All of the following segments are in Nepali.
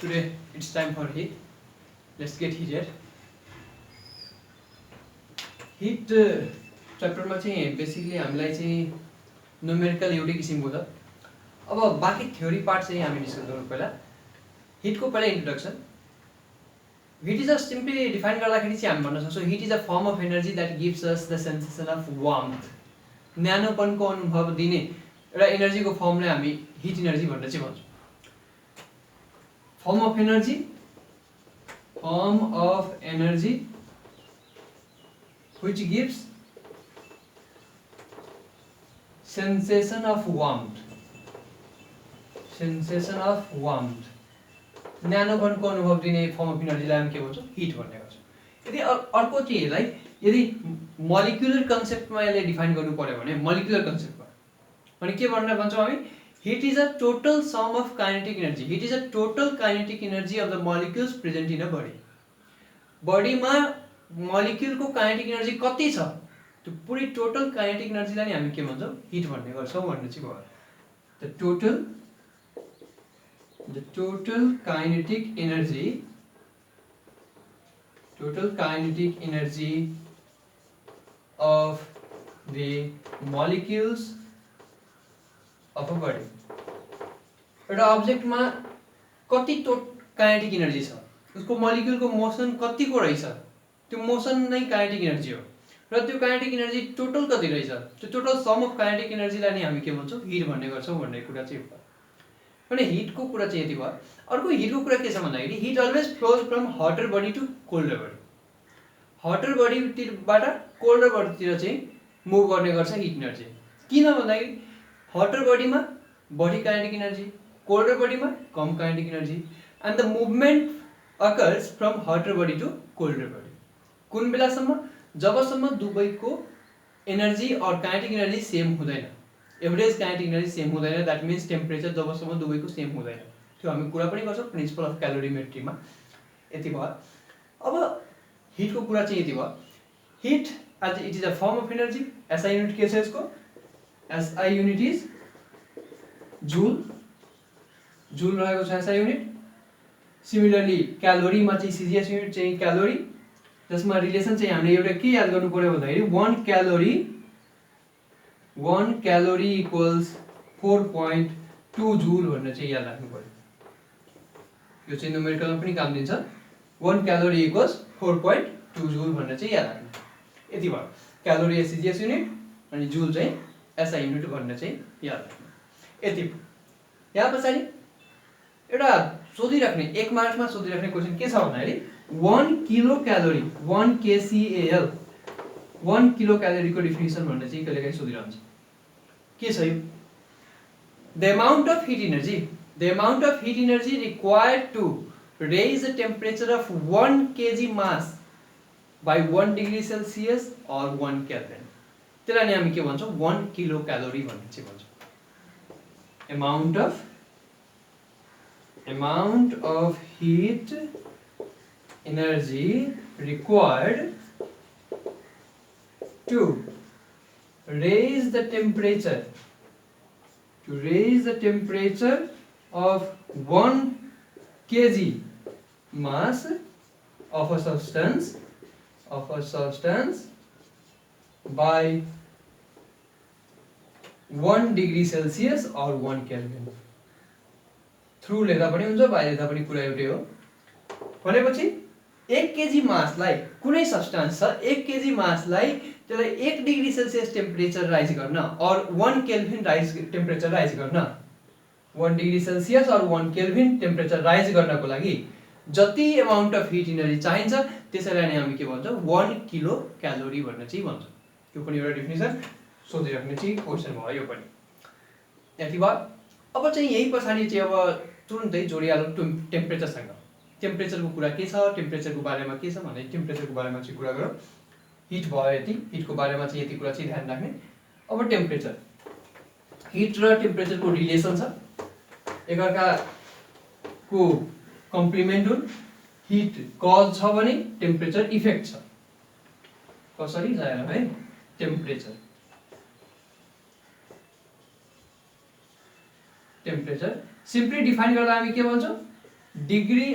Today it's time for heat. Let's get heated. Heat chapter मा चाहिँ बेसिकली हामीलाई चाहिँ न्युमेरिकल एउटै किसिमको छ। अब बाँकी थ्योरी पार्ट चाहिँ हामी डिस्कस गरौँ पहिला। हिटको पहिला introduction. Heat is a simply define गर्दाखेरि चाहिँ हामी भन्न सक्छौँ heat is a form of energy that gives us the sensation of warmth. न्यानोपनको अनुभव दिने एउटा एनर्जीको फर्मलाई हामी हिट एनर्जी भनेर चाहिँ भन्छौँ। Form of energy which gives sensation of warmth. न्यानोकणको अनुभव दिने फर्म अफ एनर्जीलाई हामी के भन्छौँ हिट भन्ने गर्छौँ। यदि अर्को चाहिँ यसलाई यदि मोलिकुलर कन्सेप्टमा यसले डिफाइन गर्नु पर्यो भने मोलिकुलर कन्सेप्टमा भने के भनेर भन्छौँ हामी heat is a total sum of kinetic energy. Heat is a total kinetic energy of the molecules present in a body. बडीमा मोलिक्युलको काइनेटिक एनर्जी कति छ त्यो पुरै टोटल काइनेटिक एनर्जीलाई नै हामी के भन्छौँ हिट भन्ने गर्छौँ भन्ने चाहिँ भयो। the total kinetic energy of the molecules of a body। एउटा अब्जेक्टमा कति काइनेटिक एनर्जी छ, उसको मोलिक्युलको मोसन कतिको रहेछ, त्यो मोसन नै काइनेटिक एनर्जी हो। र त्यो काइनेटिक एनर्जी टोटल कति रहेछ, त्यो टोटल सम अफ काइनेटिक एनर्जीलाई नै हामी के भन्छौँ हिट भन्ने गर्छौँ भन्ने कुरा चाहिँ हो। भने हिटको कुरा चाहिँ यति भयो। अर्को हिटको कुरा के छ भन्दाखेरि hit always flows from hotter body to colder body. हटर बडीबाट कोल्डर बडीतिर चाहिँ मुभ गर्ने गर्छ हिट एनर्जी। किन भन्दाखेरि हटर बडीमा बढी काइनेटिक एनर्जी, कोल्डर बडीमा कम kinetic energy and the movement occurs from hotter body to colder body. कुन बेलासम्म जबसम्म दुवैको एनर्जी और काइनेटिक एनर्जी सेम हुँदैन, एभरेज काइनेटिक एनर्जी सेम हुँदैन, द्याट मिन्स टेम्परेचर जबसम्म दुवैको सेम हुँदैन। त्यो हामी कुरा पनि गर्छौँ प्रिन्सिपल अफ क्यालोरीमेट्रीमा। यति भयो। अब हिटको कुरा चाहिँ यति भयो। Heat as it is a form of energy. SI unit के छ यसको? SI unit is joule. Joule रहेको छ एसआई युनिट। सिमिलरली क्यालोरीमा चाहिँ सिजिएस युनिट चाहिँ क्यालोरी, जसमा रिलेसन चाहिँ हामीले एउटा के याद गर्नु पर्यो भन्दाखेरि 1 क्यालोरी इक्वल्स 4.2 जूल भनेर चाहिँ याद राख्नु पर्यो। यो चाहिँ न्युमेरिकलमा पनि काम दिन्छ। 1 क्यालोरी इक्वल्स 4.2 जूल भनेर चाहिँ याद राख्नु। यति भयो। क्यालोरी एसिजिएस युनिट अनि जूल चाहिँ एसआई युनिट भनेर चाहिँ याद राख्नु। यति यहाँ पछाडि एउटा सोधिराख्ने 1 मार्क्समा सोधिराख्ने क्वेसन के छ भन्दाखेरि 1 किलो क्यालोरी 1 kcal 1 किलो क्यालोरीको डेफिनिसन भनेर चाहिँ कहिलेकाहीँ सोधिरहन्छ। के छ यो? The amount of heat energy required to raise the temperature of 1 kg mass by 1 degree Celsius और 1 केल्भिन। त्यसलाई नै हामी के भन्छौँ 1 किलो क्यालोरी भन्ने चाहिँ भन्छौँ। amount of heat energy required to raise the temperature of 1 kg mass of a substance by 1 degree Celsius or 1 Kelvin। Through लेख्दा पनि हुन्छ, बाइ लेख्दा पनि कुरा एउटै हो। भनेपछि 1 केजी मासलाई कुनै सब्स्टान्स छ 1 केजी मासलाई त्यसलाई 1 डिग्री सेल्सियस टेम्परेचर राइज गर्न और 1 केल्भिन टेम्परेचर राइज गर्न 1 डिग्री सेल्सियस और 1 केल्भिन टेम्परेचर राइज गर्नको लागि जति अमाउन्ट अफ हिट एनर्जी चाहिन्छ त्यसैलाई नै हामी के भन्छौँ 1 किलो क्यालोरी भनेर चाहिँ भन्छौँ। यो पनि एउटा डेफिनिसन सोधिराख्ने चाहिँ क्वेसन भयो यो पनि। यति भयो। अब चाहिँ यही पछाडि चाहिँ अब तुरुन्तै जोडिहालौँ टेम्परेचरसँग। टेम्परेचरको कुरा के छ, टेम्परेचरको बारेमा के छ भने टेम्परेचरको बारेमा चाहिँ कुरा गरौँ। हिट भयो यति, हिटको बारेमा चाहिँ यति कुरा चाहिँ ध्यान राख्ने। अब टेम्परेचर, हिट र टेम्परेचरको रिलेसन छ, एकअर्काको कम्प्लिमेन्ट हुन्। हिट कज छ भने टेम्परेचर इफेक्ट छ। कसरी जाएर है टेम्परेचर सिम्पली डिफाइन गर्दा हामी के भन्छौँ degree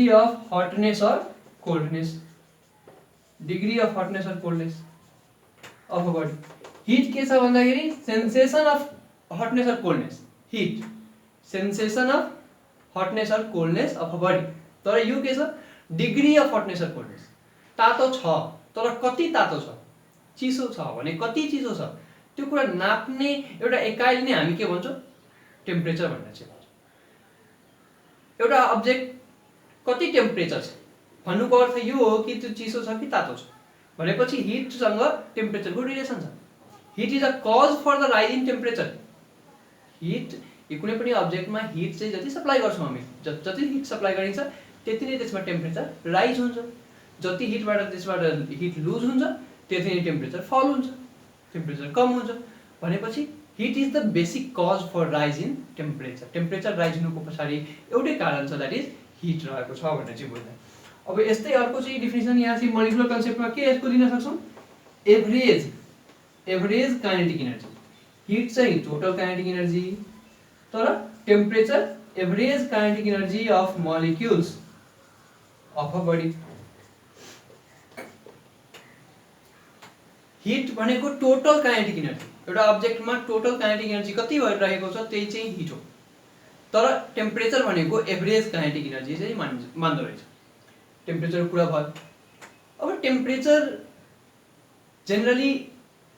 of hotness or coldness, degree of hotness or coldness of a body. Heat के छ भन्दाखेरि sensation of hotness or coldness, heat sensation of hotness or coldness of a body. तर यो के छ degree of hotness or coldness, तातो छ तर कति तातो छ, चिसो छ भने कति चिसो छ, त्यो कुरा नाप्ने एउटा एकाइले नै हामी के भन्छौँ टेम्परेचर भनेर चाहिँ भन्छौँ। एउटा अब्जेक्ट कति टेम्परेचर छ भन्नुको अर्थ यो हो कि त्यो चिसो छ कि तातो छ भनेपछि हिटसँग टेम्परेचरको रिलेसन छ। Heat is a cause for the rise in temperature. Heat कुनै पनि अब्जेक्टमा हिट चाहिँ जति सप्लाई गर्छौँ हामी, जति हिट सप्लाई गरिन्छ त्यति नै त्यसमा टेम्परेचर राइज हुन्छ, जति हिटबाट त्यसबाट हिट लुज हुन्छ त्यति नै टेम्परेचर फल हुन्छ, टेम्परेचर कम हुन्छ। भनेपछि heat is the basic cause for rise in temperature. Temperature rise हुनुको पछाडि एउटै कारण छ, द्याट इज हिट रहेको छ भनेर चाहिँ बुझ्दैन। अब यस्तै अर्को चाहिँ डिफिनेसन यहाँ चाहिँ मोलिकुलर कन्सेप्टमा के यसको दिन सक्छौँ एभरेज काइनेटिक एनर्जी। हिट चाहिँ टोटल काइनेटिक एनर्जी, तर temperature average kinetic energy of molecules of a body. Heat भनेको टोटल काइनेटिक एनर्जी, एउटा अब्जेक्टमा टोटल काइनेटिक एनर्जी कति भइरहेको छ त्यही चाहिँ हिट हो। तर टेम्परेचर भनेको एभरेज काइनेटिक एनर्जी चाहिँ मान्दो रहेछ। टेम्परेचरको कुरा भयो। अब टेम्परेचर जेनरली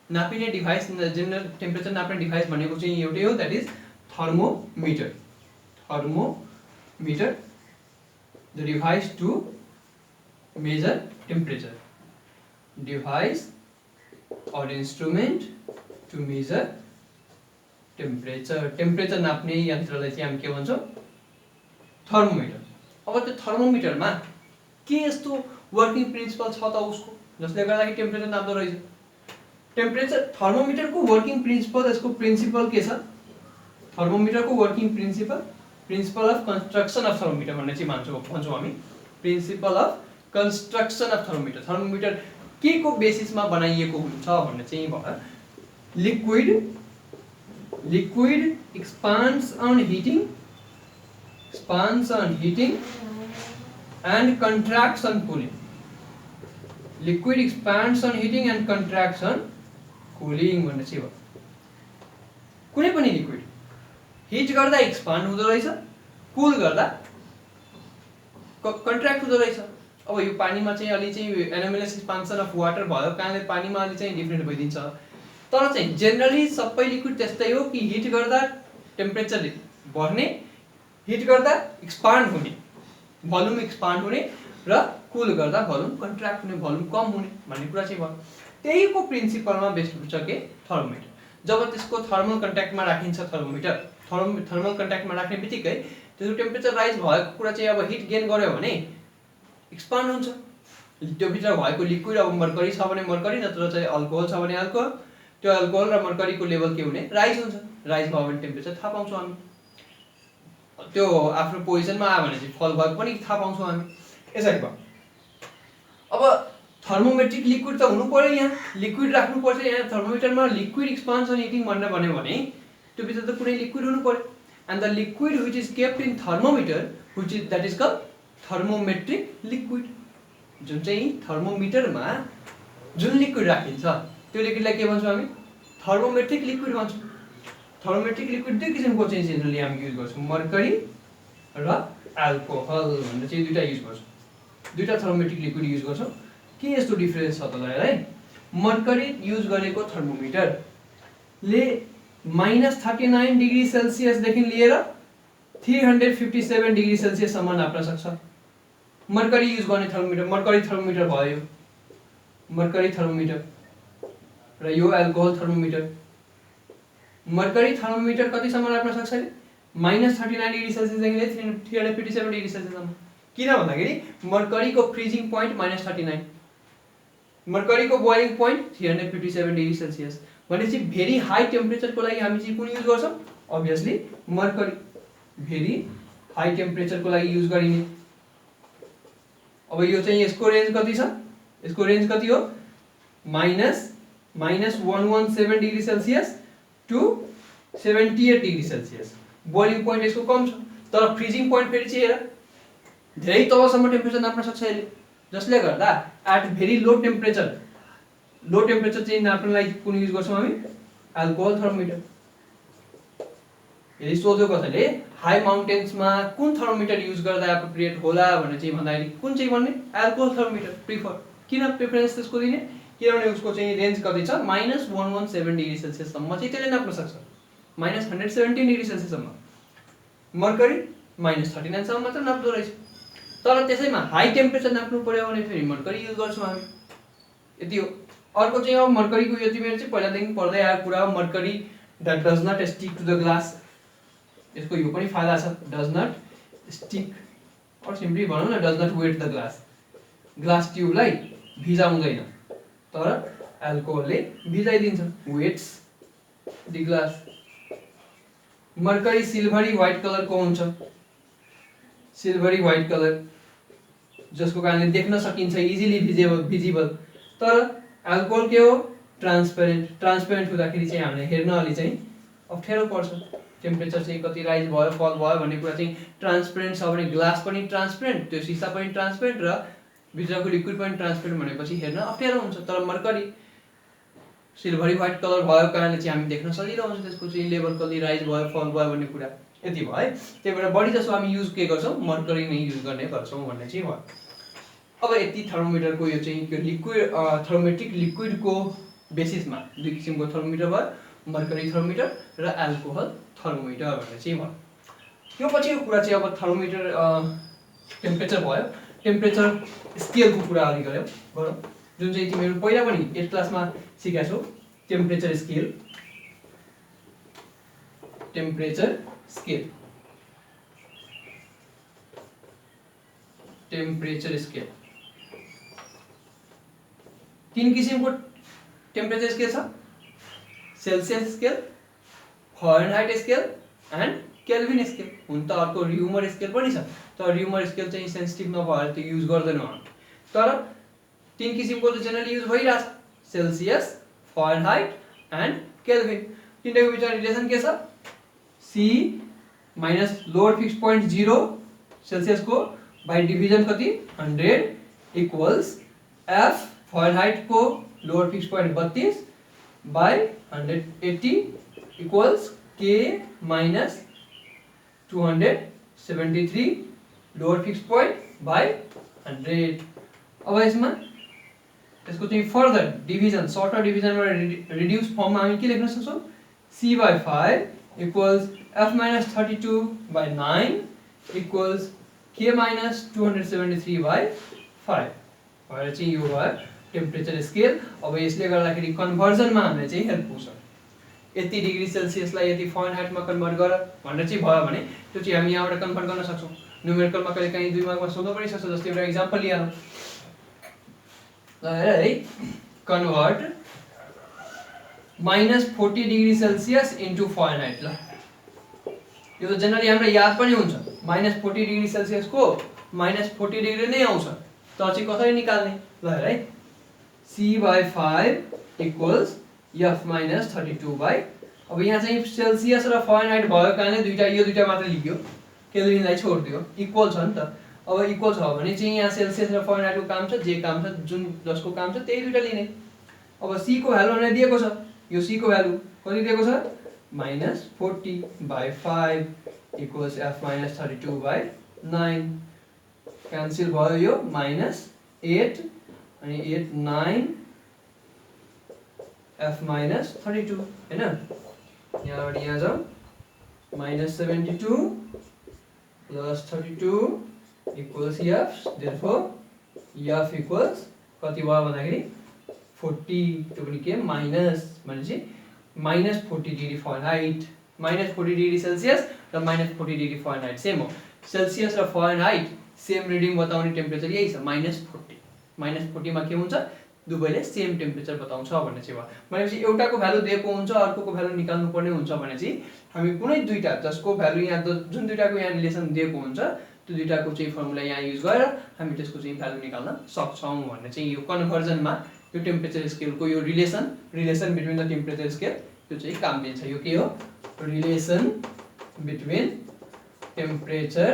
नापिने डिभाइस, जेनरल टेम्परेचर नाप्ने डिभाइस भनेको चाहिँ एउटै हो, that is thermometer. Thermometer the device to measure temperature, device or instrument to measure temperature। टेम्परेचर नाप्ने यन्त्रलाई चाहिँ हामी के भन्छौँ थर्मोमिटर। अब त्यो थर्मोमिटरमा के यस्तो वर्किङ प्रिन्सिपल छ त उसको जसले गर्दाखेरि टेम्परेचर नाप्दो रहेछ। टेम्परेचर थर्मोमिटरको वर्किङ प्रिन्सिपल, यसको प्रिन्सिपल के छ, थर्मोमिटरको working principle of construction of thermometer भन्ने चाहिँ भन्छौँ हामी। Principle of construction of thermometer, thermometer के को बेसिसमा बनाइएको हुन्छ भन्ने चाहिँ भयो। Liquid expands on heating and contracts on cooling. Liquid expands on heating and contracts on cooling भन्ने चाहिँ भयो। कुनै पनि लिक्विड हिट गर्दा एक्सपान्ड हुँदो रहेछ, कुल गर्दा कन्ट्र्याक्ट हुँदो रहेछ। अब यो पानीमा चाहिँ अलि चाहिँ एनोमलस एक्सपान्सन अफ वाटर भयो कारणले पानीमा अलि चाहिँ डिफ्रेन्ट भइदिन्छ। तर चाहिँ जेनरली सबै लिक्विड त्यस्तै हो कि हिट गर्दा टेम्परेचर बढ्ने, हिट गर्दा एक्सपान्ड हुने, भोल्युम एक्सपान्ड हुने र कुल गर्दा भोल्युम कन्ट्र्याक्ट हुने, भोल्युम कम हुने भन्ने कुरा चाहिँ भयो। त्यहीको प्रिन्सिपलमा बेस्ड हुन्छ के थर्मोमिटर। जब त्यसको थर्मल कन्ट्याक्टमा राखिन्छ थर्मोमिटर, थर्मल कन्ट्याक्टमा राख्ने बित्तिकै त्यसको टेम्परेचर राइज भएको कुरा चाहिँ अब हिट गेन गर्यो भने एक्सपान्ड हुन्छ। त्यो भित्र भएको लिक्विड अब मर्करी छ भने मर्करी, नत्र चाहिँ अल्कोहल छ भने अल्कोहल, त्यो अल्कोहल र मर्करीको लेभल के हुने राइज हुन्छ। राइज भयो भने टेम्परेचर थाहा पाउँछौँ हामी। त्यो आफ्नो पोजिसनमा आयो भने चाहिँ फल भएको पनि थाहा पाउँछौँ हामी। यसरी भयो। अब थर्मोमेट्रिक लिक्विड त हुनु पर्यो, यहाँ लिक्विड राख्नु पर्छ। यहाँ थर्मोमिटरमा लिक्विड एक्सपान्सन हिटिङ भनेर भन्यो भने त्यो भित्र त कुनै लिक्विड हुनु पर्यो। And the liquid which is kept in thermometer which is that is called thermometric liquid. जुन चाहिँ थर्मोमिटरमा जुन लिक्विड राखिन्छ त्यो लिक्विडलाई के भन्छौँ हामी थर्मोमेट्रिक लिक्विड भन्छौँ। थर्मोमेट्रिक लिक्विड दुई किसिमको चाहिँ जेनरली हामी युज गर्छौँ, मर्करी र अल्कोहल भनेर चाहिँ दुईटा युज गर्छौँ। दुईटा थर्मोमेट्रिक लिक्विड युज गर्छौँ। के यस्तो डिफरेन्स छ त है? मर्करी युज गरेको थर्मोमिटरले -39 डिग्री सेल्सियसदेखि लिएर 357 डिग्री सेल्सियससम्म नाप्न सक्छ। मर्करी युज गर्ने थर्मोमिटर मर्करी थर्मोमिटर भयो, मर्करी थर्मोमिटर र यो अल्कोहल थर्मोमिटर। मर्करी थर्मोमिटर कतिसम्म नाप्न सक्छ अरे -39 डिग्री सेल्सियसदेखि लिएर 357 डिग्री सेल्सियससम्म। किन भन्दाखेरि मर्करीको फ्रिजिङ पोइन्ट -39, मर्करीको बोइलिङ पोइन्ट 357 डिग्री सेल्सियस। भनेपछि भेरी हाई टेम्परेचरको लागि हामी चाहिँ कुन युज गर्छौँ? अभियसली मर्करी भेरी हाई टेम्परेचरको लागि युज गरिने। अब यो चाहिँ यसको रेन्ज कति छ? यसको रेन्ज कति हो? -117 degree Celsius to 78 degree Celsius. Boiling point यसको कम छ। तर फ्रिजिङ पोइन्ट फेरि चाहिँ हेर धेरै तलसम्म टेम्परेचर नाप्न सक्छ यसले, जसले गर्दा एट भेरी लो टेम्परेचर चाहिँ नाप्नलाई कुन युज गर्छौँ हामी? Alcohol thermometer. यदि सोध्यो कसैले हाई माउन्टेन्समा कुन थर्मोमिटर युज गर्दा एप्रोप्रिएट होला भनेर चाहिँ भन्दाखेरि कुन चाहिँ भन्ने? Alcohol thermometer prefer. किन प्रिफरेन्स त्यसको दिने? किनभने उसको चाहिँ रेन्ज कति छ? -117 डिग्री सेल्सियससम्म चाहिँ त्यसले नाप्न सक्छ, -117 डिग्री सेल्सियससम्म। मर्करी -39 सम्म मात्र नाप्दो रहेछ। तर त्यसैमा हाई टेम्परेचर नाप्नु पर्यो भने फेरि मर्करी युज गर्छौँ हामी, यति हो। अर्को चाहिँ अब मर्करीको यति बेर चाहिँ पहिलादेखि पढ्दै आएको कुरा हो, mercury that does not stick to the glass. यसको यो पनि फाइदा छ, डज नट स्टिक, और सिम्पली भनौँ न does not wet the glass. Glass ट्युबलाई भिजाउँदैन, तर एल्कोहलले भिजाइदिन्छ, wets the glass. Mercury silvery white कलरको हुन्छ, सिल्भरी व्हाइट कलर, जसको कारणले देख्न सकिन्छ, इजिली भिजिबल। तर एल्कोहल के हो? ट्रान्सपेरेन्ट हुँदाखेरि चाहिँ हामीले हेर्न अलि चाहिँ अप्ठ्यारो पर्छ। टेम्परेचर चाहिँ कति राइज भयो फल भयो भन्ने कुरा चाहिँ ट्रान्सपेरेन्ट छ भने ग्लास पनि ट्रान्सपेरेन्ट, त्यो सिसा पनि ट्रान्सपेरेन्ट र भित्रको लिक्विड पनि ट्रान्सपेरेन्ट भनेपछि हेर्न अप्ठ्यारो हुन्छ। तर मर्करी सिल्भरी व्हाइट कलर भएको कारणले चाहिँ हामी देख्न सजिलो हुन्छ त्यसको चाहिँ लेभल कति राइज भयो फल भयो भन्ने कुरा। यति भयो है। त्यही भएर बढी जसो हामी युज के गर्छौँ? मर्करी नै युज गर्ने गर्छौँ भन्ने चाहिँ भयो। अब यति थर्मोमिटरको यो चाहिँ त्यो लिक्विड थर्मोमेट्रिक लिक्विडको बेसिसमा दुई किसिमको थर्मोमिटर भयो, मर्करी थर्मोमिटर र एल्कोहल थर्मोमिटर भन्ने चाहिँ भयो। यो पछिको कुरा चाहिँ अब थर्मोमिटर टेम्परेचर भयो, टेम्परेचर स्केलको कुरा अलि गरौँ, जुन चाहिँ तिमीहरू पहिला पनि 8 क्लासमा सिकेका छौ। Temperature scale, temperature scale, temperature scale. 3 किसिमको टेम्परेचर स्केल छ, Celsius scale, Fahrenheit scale and Calvin scale. हुन त अर्को र्युमर स्केल पनि छ, तर र्युमर स्केल चाहिँ सेन्सिटिभ नभएर त्यो युज गर्दैनौँ हामी। तर 3 किसिमको त जेनरली युज भइरहेछ, सेल्सियस, फारेनहाइट एन्ड केल्भिन। तिनीहरूको बिचमा रिलेसन के छ? C minus lower fixed point 0 सेल्सियसको बाई डिभिजन कति? 100 इक्वल्स F फारेनहाइट को lower fixed point 32 by 180 equals K minus 273 lower fixed point by 100। अब यसमा त्यसको चाहिँ फर्दर डिभिजन, सर्टर डिभिजनमा रिड्युस फर्ममा हामी के लेख्न सक्छौँ? C by 5 equals F minus 32 by 9 equals K minus 273 by 5 भएर चाहिँ यो भयो टेम्परेचर स्केल। अब यसले गर्दाखेरि कन्भर्जनमा हामीलाई चाहिँ हेल्प हुन्छ। यति डिग्री सेल्सियसलाई यति फारेनहाइटमा कन्भर्ट गर भनेर चाहिँ भयो भने त्यो चाहिँ हामी यहाँबाट कन्भर्ट गर्न सक्छौँ। न्युमेरिकलमा कहिले काहीँ 2 मार्कमा सोध्न पनि सक्छ। जस्तै एउटा इक्जाम्पल लिहालौँ, हेर है, convert -40 degree Celsius into Fahrenheit. ल यो त जनरली हामीलाई याद पनि हुन्छ, -40 डिग्री सेल्सियसको -40 डिग्री नै आउँछ, तर चाहिँ कसरी निकाल्ने? ल हेर है, C by 5 equals F minus 32 by, अब यहाँ चाहिँ सेल्सियस र फारेनहाइट भएको कारणले यो दुईटा मात्र लियो, केल्भिनलाई छोडिदियो, इक्वल छ नि त। अब इक्वल छ भने चाहिँ यहाँ सेल्सियस र फारेनहाइटको काम छ, जे काम छ, जुन जसको काम छ त्यही दुईटा लिने। अब C को भ्यालु हामीलाई दिएको छ, यो C को भ्यालु कति दिएको छ? -40 by 5 equals F minus 32 by 9। Cancel भयो यो -8 अनि 8 9 F माइनस 32 हैन। यहाँबाट यहाँ जाऊ, -72 plus 32 equals F, therefore F equals कति भयो भन्दाखेरि 40, त्यो पनि के माइनस भनेपछि -40 डिग्री फारेनहाइट, -40 डिग्री सेल्सियस र -40 डिग्री फारेनहाइट सेम हो। सेल्सियस र फारेनहाइट सेम रिडिङ बताउने टेम्परेचर यही छ, -40। -40 मा के हुन्छ? दुवैले सेम टेम्परेचर बताउँछ भन्ने चाहिँ भयो। भनेपछि एउटाको भ्यालु दिएको हुन्छ, अर्कोको भ्यालु निकाल्नु पर्ने हुन्छ भने चाहिँ हामी कुनै दुईटा जसको भ्यालु यहाँ जुन दुईटाको यहाँ रिलेसन दिएको हुन्छ त्यो दुईटाको चाहिँ फर्मुला यहाँ युज गरेर हामी त्यसको चाहिँ भ्यालु निकाल्न सक्छौँ भन्ने चाहिँ यो कन्भर्जनमा यो टेम्परेचर स्केलको यो relation between the temperature scale त्यो चाहिँ काम दिन्छ। यो के हो? रिलेसन बिट्विन टेम्परेचर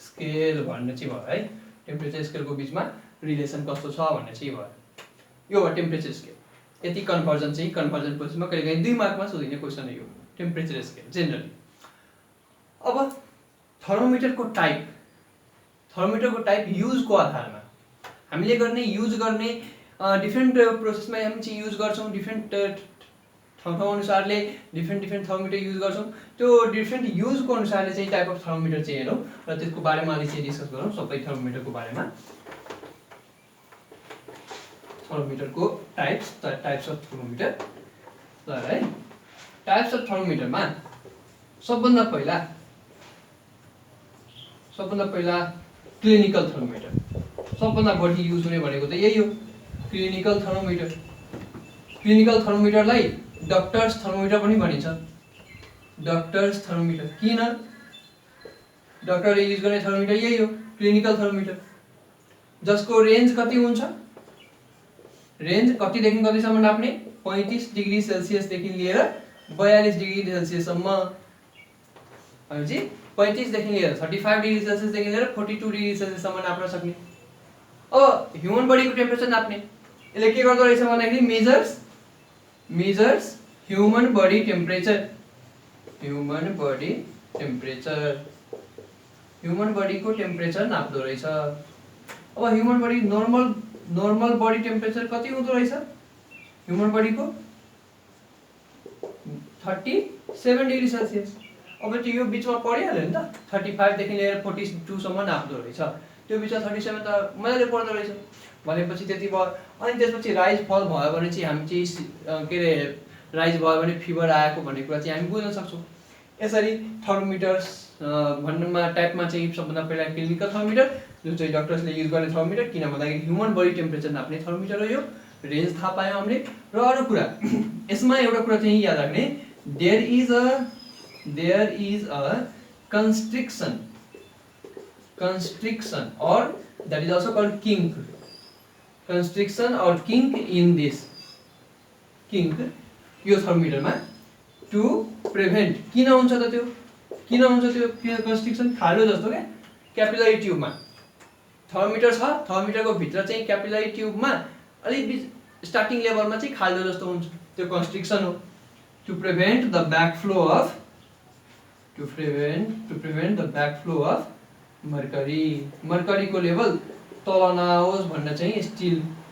स्केल भन्ने चाहिँ भयो है। टेम्परेचर स्केलको बिचमा रिलेसन कस्तो छ भन्ने चाहिँ भयो। यो हो टेम्परेचर स्केल। यति कन्भर्जन चाहिँ कन्भर्जन प्रोसेसमा कहिलेकाहीँ 2 मार्कमा सोधिने क्वेसन हो यो टेम्परेचर स्केल जेनरली। अब थर्मोमिटरको टाइप, थर्मोमिटरको टाइप युजको आधारमा हामीले गर्ने युज गर्ने डिफ्रेन्ट प्रोसेसमा हामी चाहिँ युज गर्छौँ, डिफ्रेन्ट ठाउँ अनुसारले डिफ्रेन्ट थर्मोमिटर युज गर्छौँ। त्यो डिफ्रेन्ट युजको अनुसारले चाहिँ टाइप अफ थर्मोमिटर चाहिँ हेरौँ र त्यसको बारेमा अहिले चाहिँ डिस्कस गरौँ सबै थर्मोमिटरको बारेमा। थर्मोमिटरको टाइप्स अफ थर्मोमिटर ल है। टाइप्स अफ थर्मोमिटरमा सबभन्दा पहिला क्लिनिकल थर्मोमिटर, सबभन्दा बढी युज हुने भनेको त यही हो क्लिनिकल थर्मोमिटर। क्लिनिकल थर्मोमिटरलाई डक्टर्स थर्मोमिटर पनि भनिन्छ। डक्टर्स थर्मोमिटर किन? डक्टरले युज गर्ने थर्मोमिटर यही हो क्लिनिकल थर्मोमिटर, जसको रेन्ज कति हुन्छ? रेन्ज कतिदेखि कतिसम्म नाप्ने? 35 डिग्री सेल्सियसदेखि लिएर 42 डिग्री सेल्सियससम्म। भनेपछि 35 देखि लिएर 35 डिग्री सेल्सियसदेखि लिएर 42 डिग्री सेल्सियससम्म नाप्न सक्ने। अब ह्युमन बडीको टेम्परेचर नाप्ने, यसले के गर्दो रहेछ भन्दाखेरि measures human body temperature. Human body temperature, human बडीको टेम्परेचर नाप्दो रहेछ। अब human body normal body temperature कति हुँदो रहेछ? ह्युमन बडीको 37 डिग्री सेल्सियस। अब त्यो यो बिचमा परिहाल्यो नि त, 35 देखि लिएर 42 सम्म नाप्दो रहेछ। त्यो बिचमा 37 त मजाले पर्दो रहेछ भनेपछि त्यति भयो। अनि त्यसपछि राइज फल भयो भने चाहिँ हामी चाहिँ के अरे राइज भयो भने फिभर आएको भन्ने कुरा चाहिँ हामी बुझ्न सक्छौँ। यसरी थर्मोमिटर्स भन्नुमा टाइपमा चाहिँ सबभन्दा पहिला क्लिनिकल थर्मोमिटर जुन चाहिँ डक्टर्सले युज गर्ने थर्मोमिटर, किन भन्दाखेरि ह्युमन बडी टेम्परेचर नाप्ने थर्मोमिटर हो यो। रेन्ज थाहा पायौँ हामीले। र अरू कुरा यसमा एउटा कुरा चाहिँ याद राख्ने, there is a constriction or that is also called kink. Constriction or kink in this kink यो थर्मोमिटरमा टु प्रिभेन्ट। किन हुन्छ त त्यो? किन हुन्छ त्यो कन्स्ट्रिक्सन? खालो जस्तो क्या क्यापिलरी ट्युबमा थर्मोमिटर छ, थर्मोमिटरको भित्र चाहिँ क्यापिलरी ट्युबमा अलिक स्टार्टिङ लेभलमा चाहिँ खाल्डो जस्तो हुन्छ, त्यो कन्स्ट्रिक्सन हो। To prevent the backflow of mercury. मर्करीको लेभल तल नआओस् भन्न चाहिँ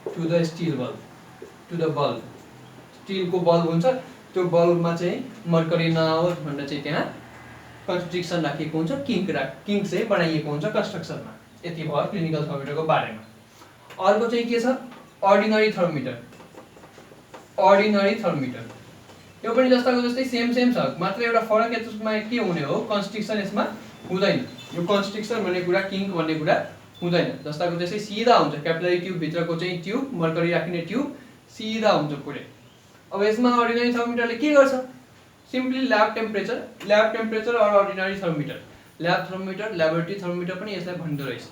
टु द बल्ब स्टिलको बल्ब हुन्छ, त्यो बल्बमा चाहिँ मर्करी नआओस् भनेर चाहिँ त्यहाँ कन्स्ट्रिक्सन राखिएको हुन्छ, किङ्क चाहिँ बनाइएको हुन्छ कन्स्ट्रक्सनमा। यति भयो क्लिनिकल थर्मोमिटरको बारेमा। अर्को चाहिँ के छ? Ordinary thermometer. यो पनि जस्ताको जस्तै सेम छ, मात्र एउटा फरक यसमा के हुने हो, कन्स्ट्रिक्सन यसमा हुँदैन। यो कन्स्ट्रिक्सन भन्ने कुरा, किङ्क भन्ने कुरा हुँदैन। जस्ताको जस्तै सिधा हुन्छ, क्यापिलरी ट्युब भित्रको चाहिँ ट्युब, मर्करी राख्ने ट्युब सिधा हुन्छ पुरै। अब यसमा अर्डिनरी थर्मोमिटरले के गर्छ? Simply lab temperature or ordinary thermometer, lab thermometer, laboratory thermometer पनि यसलाई भन्दो रहेछ।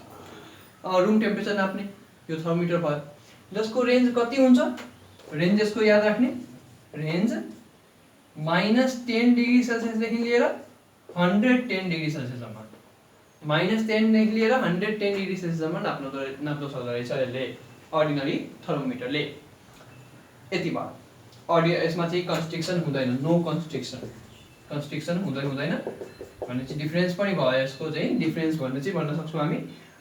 रुम टेम्परेचर नाप्ने यो थर्मोमिटर भयो, जसको रेन्ज कति हुन्छ? रेन्ज यसको याद राख्ने, रेन्ज -10 डिग्री सेल्सियसदेखि लिएर 110 डिग्री सेल्सियससम्म, -10 देखि लिएर 110 डिग्री सेल्सियससम्म नाप्न सक्दो रहेछ यसले, अर्डिनरी थर्मोमिटरले। यति भयो। यसमा चाहिँ कन्स्ट्रिक्सन हुँदैन, नो कन्स्ट्रिक्सन हुँदैन भन्ने चाहिँ डिफ्रेन्स पनि भयो। यसको चाहिँ डिफ्रेन्स भन्न सक्छौँ हामी।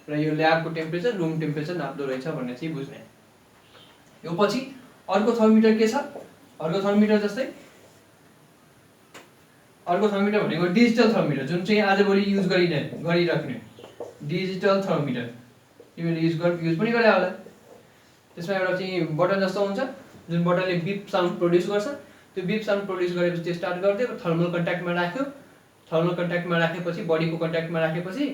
र यो ल्याबको टेम्परेचर, रुम टेम्परेचर नाप्दो रहेछ भन्ने चाहिँ बुझ्ने। यो पछि अर्को थर्मोमिटर के छ? अर्को थर्मोमिटर जस्तै अर्को थर्मोमिटर भनेको डिजिटल थर्मोमिटर, जुन चाहिँ आजभोलि युज गरिराख्ने डिजिटल थर्मोमिटर। तिमीले युज पनि गरे होला। त्यसमा एउटा चाहिँ बटन जस्तो हुन्छ, जुन बटनले बिप साउन्ड प्रड्युस गर्छ। त्यो बिप साउन्ड प्रड्युस गरेपछि त्यो स्टार्ट गरिदियो, थर्मल कन्ट्याक्टमा राख्यो। थर्मल कन्ट्याक्टमा राखेपछि, बडीको कन्ट्याक्टमा राखेपछि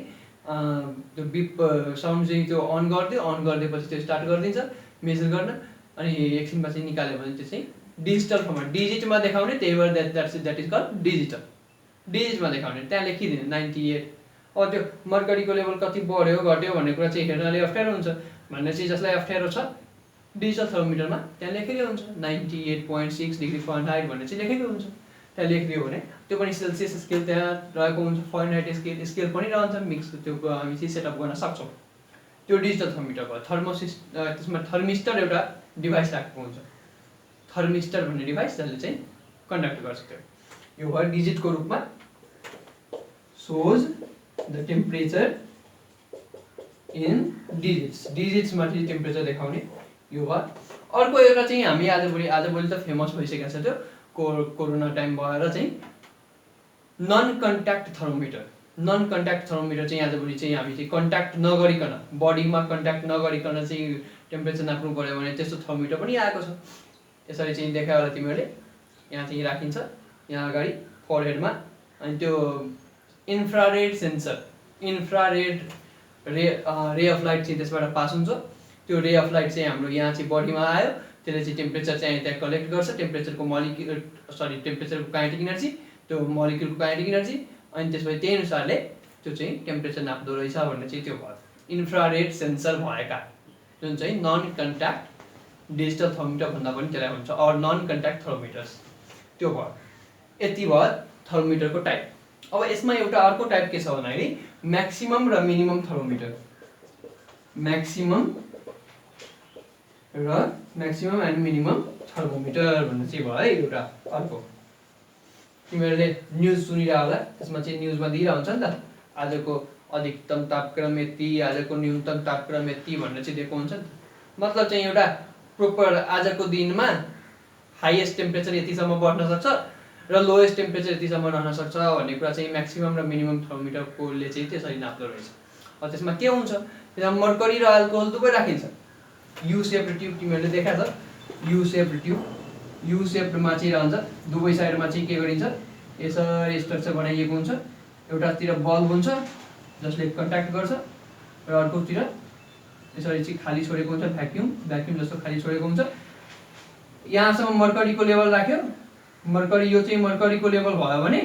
त्यो बिप साउन्ड चाहिँ त्यो अन गरिदियो। अन गरिदिएपछि त्यो स्टार्ट गरिदिन्छ मेजर गर्न, अनि एकछिनमा चाहिँ निकाल्यो भने त्यो चाहिँ डिजिटल फर्ममा डिजिटमा देखाउने, त्यही भएर द्याट इज कल्ड डिजिटमा देखाउने। त्यहाँ लेखिदिने 98। अब त्यो मर्करीको लेभल कति बढ्यो घट्यो भन्ने कुरा चाहिँ हेर्नले अप्ठ्यारो हुन्छ भन्ने चाहिँ जसलाई अप्ठ्यारो छ डिजिटल थर्मोमिटरमा त्यहाँ लेखेकै हुन्छ 98.6 डिग्री फरेनहाइट भन्ने चाहिँ लेखेकै हुन्छ। त्यहाँ लेखिदियो भने त्यो पनि सेल्सियस स्केल त्यहाँ रहेको हुन्छ, फारेनहाइट स्केल पनि रहन्छ, मिक्स त्यो हामी चाहिँ सेटअप गर्न सक्छौँ। त्यो डिजिटल थर्मोमिटर भयो। त्यसमा थर्मिस्टर एउटा डिभाइस राखेको हुन्छ, थर्मिस्टर भन्ने डिभाइस जसले चाहिँ कन्डक्ट गर्छ। त्यो यो भयो डिजिटको रूपमा, सोज द टेम्परेचर इन डिजिट्समा चाहिँ टेम्परेचर देखाउने यो भयो। अर्को एउटा चाहिँ हामी आजभोलि त फेमस भइसकेको छ, त्यो कोरोना टाइम भएर चाहिँ non contact thermometer. Non contact thermometer चाहिँ आजभोलि चाहिँ हामी चाहिँ कन्ट्याक्ट नगरिकन, बडीमा कन्ट्याक्ट नगरिकन चाहिँ टेम्परेचर नाप्नु पऱ्यो भने त्यस्तो थर्मोमिटर पनि आएको छ। यसरी चाहिँ देखायो होला तिमीहरूले, यहाँ चाहिँ राखिन्छ यहाँ अगाडि फोरहेडमा, अनि त्यो इन्फ्रारेड सेन्सर, इन्फ्रारेड रे अफ लाइट चाहिँ त्यसबाट पास हुन्छ। त्यो रे अफ लाइट चाहिँ हाम्रो यहाँ चाहिँ बडीमा आयो, त्यसले चाहिँ टेम्परेचर चाहिँ त्यहाँ कलेक्ट गर्छ, टेम्परेचरको काइनेटिक एनर्जी, त्यो मोलिक्युलको काइनेटिक एनर्जी, अनि त्यसपछि त्यही अनुसारले त्यो चाहिँ टेम्परेचर नाप्दो रहेछ भन्ने चाहिँ त्यो भयो। इन्फ्रारेड सेन्सर भएका जुन चाहिँ नन कन्ट्याक्ट डिजिटल थर्मोमिटर भन्दा पनि त्यसलाई हुन्छ, अर नन कन्ट्याक्ट थर्मोमिटर्स, त्यो भयो। यति भयो थर्मोमिटरको टाइप। अब यसमा एउटा अर्को टाइप के छ भन्दाखेरि म्याक्सिमम र minimum thermometer, maximum and minimum thermometer भन्ने चाहिँ भयो है एउटा अर्को। तिमीहरूले न्युज सुनिरह होला, त्यसमा चाहिँ न्युजमा दिइरहन्छ नि त, आजको अधिकतम तापक्रम यति, आजको न्यूनतम तापक्रम यति भनेर चाहिँ दिएको हुन्छ नि त। मतलब चाहिँ एउटा प्रोपर आजको दिनमा हाइएस्ट टेम्परेचर यतिसम्म बढ्न सक्छ र लोएस्ट टेम्परेचर यतिसम्म रहन सक्छ भन्ने कुरा चाहिँ म्याक्सिमम र मिनिमम थर्मोमिटरकोले चाहिँ त्यसरी नाप्दो रहेछ। अब त्यसमा के हुन्छ, त्यसमा मर्करी र अल्कोहल दुवै राखिन्छ। यु सेप्ड ट्युब तिमीहरूले देखाएको छ, यु सेप्ड ट्युब, यु सेप्डमा चाहिँ रहन्छ, दुवै साइडमा चाहिँ के गरिन्छ, यसरी स्ट्रक्चर बनाइएको हुन्छ। एउटातिर बल्ब हुन्छ जसले कन्ट्याक्ट गर्छ र अर्कोतिर यसरी चाहिँ खाली छोडेको हुन्छ, भ्याक्युम जस्तो खाली छोडेको हुन्छ। यहाँसम्म मर्करीको लेभल राख्यो, मर्करी यो चाहिँ मर्करीको लेभल भयो भने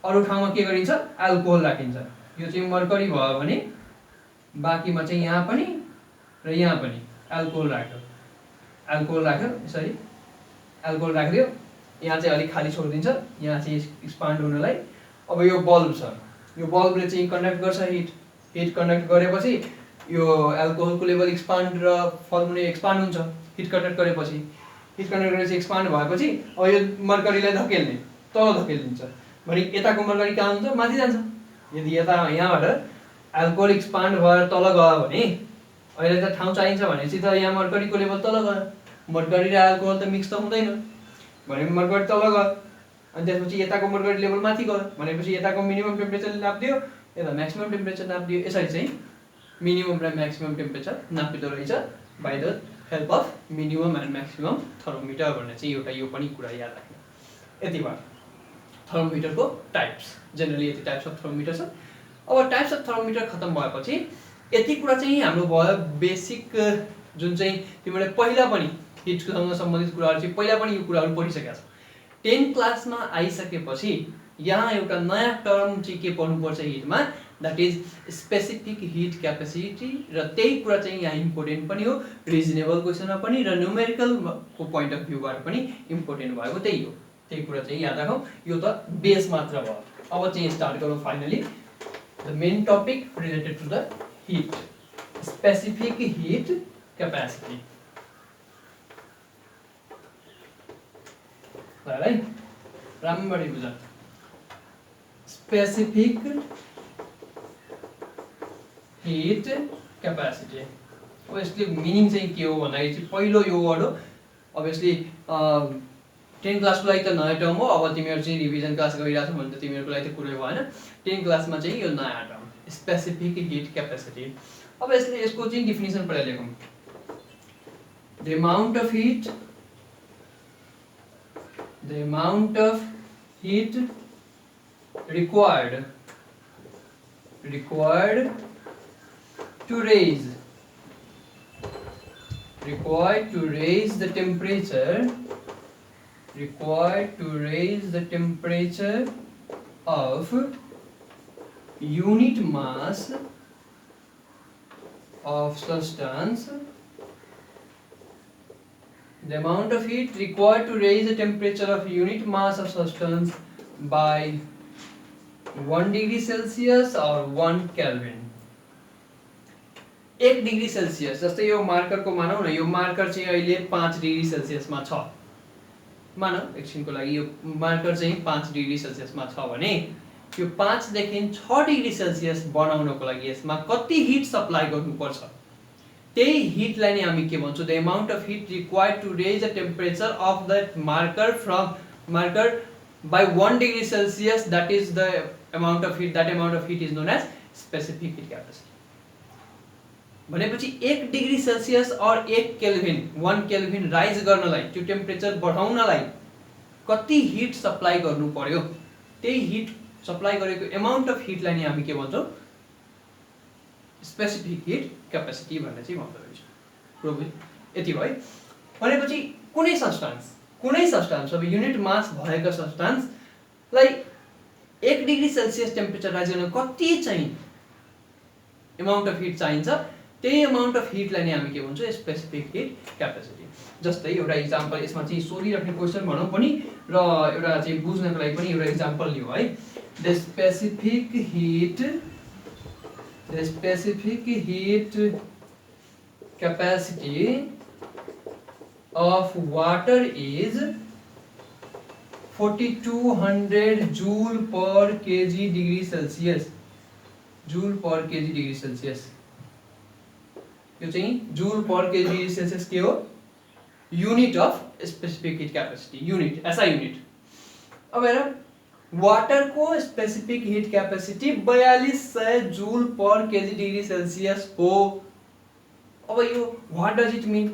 अरू ठाउँमा के गरिन्छ, अल्कोहल राखिन्छ। यो चाहिँ मर्करी भयो भने बाँकीमा चाहिँ यहाँ पनि र यहाँ पनि अल्कोहल राख्यो, यसरी अल्कोहल राखिदियो। यहाँ चाहिँ अलिक खाली छोडिदिन्छ, यहाँ चाहिँ एक्सपान्ड हुनलाई। अब यो बल्ब छ, यो बल्बले चाहिँ कन्डक्ट गर्छ हिट कन्डक्ट गरेपछि यो अल्कोहलको लेभल एक्सपान्ड र फर्मुले एक्सपान्ड हुन्छ हिट कन्डक्ट गरेपछि एक्सपान्ड भएपछि अब यो मर्करीलाई धकेल्ने तल धकेलिदिन्छ भने यताको मर्करी कहाँ हुन्छ, माथि जान्छ। यदि यहाँबाट अल्कोहल एक्सपान्ड भएर तल गयो भने अहिले त ठाउँ चाहिन्छ भनेपछि त यहाँ मर्करीको लेभल तल गयो, मर्करी र अल्कोहल त मिक्स त हुँदैन भने मर्करी तल गयो, अनि त्यसपछि यताको मर्करी लेभल माथि गयो भनेपछि यताको मिनिमम टेम्परेचर नाप्दियो, यता म्याक्सिमम टेम्परेचर नाप्दियो। यसरी चाहिँ मिनिमम र म्याक्सिमम टेम्परेचर नापिँदो रहेछ by the help of minimum and maximum thermometer भन्ने चाहिँ एउटा यो पनि कुरा याद राख्नु। यति भयो थर्मोमिटरको टाइप्स, जेनरली यति टाइप्स अफ थर्मोमिटर छ। अब टाइप्स अफ थर्मोमिटर खत्तम भएपछि यति कुरा चाहिँ हाम्रो भयो बेसिक, जुन चाहिँ तिमीले पहिला पनि हिटसँग सम्बन्धित कुराहरू चाहिँ पहिला पनि यो कुराहरू पढिसकेका छौ। 10 क्लासमा आइसकेपछि यहाँ एउटा नयाँ टर्म चाहिँ के पढ्नुपर्छ हिटमा, that is specific heat capacity, र त्यही कुरा चाहिँ यहाँ इम्पोर्टेन्ट पनि हो, रिजनेबल क्वेसनमा पनि र न्युमेरिकलको पोइन्ट अफ भ्यूबाट पनि इम्पोर्टेन्ट भएको त्यही हो। त्यही कुरा चाहिँ याद राखौँ, यो त बेस मात्र भयो। अब चाहिँ स्टार्ट गरौँ finally the main topic related to the heat, specific heat capacity. है राम्ररी बुझ, स्पेसिफिक हिट क्यापेसिटी। अब यसको मिनिङ चाहिँ के हो भन्दाखेरि चाहिँ पहिलो यो वर्ड हो, अभियसली 10 क्लासको लागि त नयाँ टर्म हो। अब तिमीहरू चाहिँ रिभिजन क्लास गरिरहेको छौ भने त तिमीहरूको लागि त कुरै भएन। 10 क्लासमा चाहिँ यो नयाँ टर्म स्पेसिफिक हिट क्यापेसिटी। अब यसको चाहिँ डिफिनेसन पहिला लेखौँ, the amount of heat required to raise the temperature of unit mass of substance The amount of heat required to raise the temperature of unit mass of substance by 1 degree Celsius or 1 Kelvin. 1 degree Celsius जस्तै यो मार्करको मानौ न, यो मार्कर चाहिँ अहिले 5 डिग्री सेल्सियसमा छ मानौ, एकछिनको लागि यो मार्कर चाहिँ 5 डिग्री सेल्सियसमा छ भने यो 5 देखि 6 डिग्री सेल्सियस बनाउनको लागि यसमा कति हिट सप्लाई गर्नुपर्छ, त्यही हिटलाई नै हामी के भन्छौँ, the amount of heat required to raise the temperature of the marker by 1 degree Celsius, that is the amount of heat, that amount of heat is known as specific heat capacity. भनेपछि 1 डिग्री सेल्सियस और 1 केल्भिन 1 केल्भिन राइज गर्नलाई, त्यो टेम्परेचर बढाउनलाई कति हिट सप्लाई गर्नु पर्यो, त्यही हिट सप्लाई गरेको अमाउन्ट अफ हिटलाई नै हामी के भन्छौँ, स्पेसिफिक हिट क्यापेसिटी भन्ने चाहिँ भन्दो रहेछ। प्रुभ यति भयो। भनेपछि कुनै सब्स्टान्स अब युनिट मास भएको सब्स्टान्सलाई 1 डिग्री सेल्सियस टेम्परेचर राइज गर्न कति चाहिँ अमाउन्ट अफ हिट चाहिन्छ, त्यही अमाउन्ट अफ हिटलाई नै हामी के भन्छौँ, स्पेसिफिक हिट क्यापेसिटी। जस्तै एउटा इक्जाम्पल यसमा चाहिँ सोधिराख्ने क्वेसन भनौँ पनि र एउटा चाहिँ बुझ्नको लागि पनि एउटा इक्जाम्पल लिऊ है। The specific hit capacity of water is 4200 joule per kg degree Celsius. Joule per KG degree Celsius, यो चाहिँ joule per KG degree Celsius के हो, unit of specific heat capacity, unit SI unit. अब हेर वाटर को specific heat capacity 4200 joule per KG degree Celsius हो। अब यो व्हाट डज इट मीन,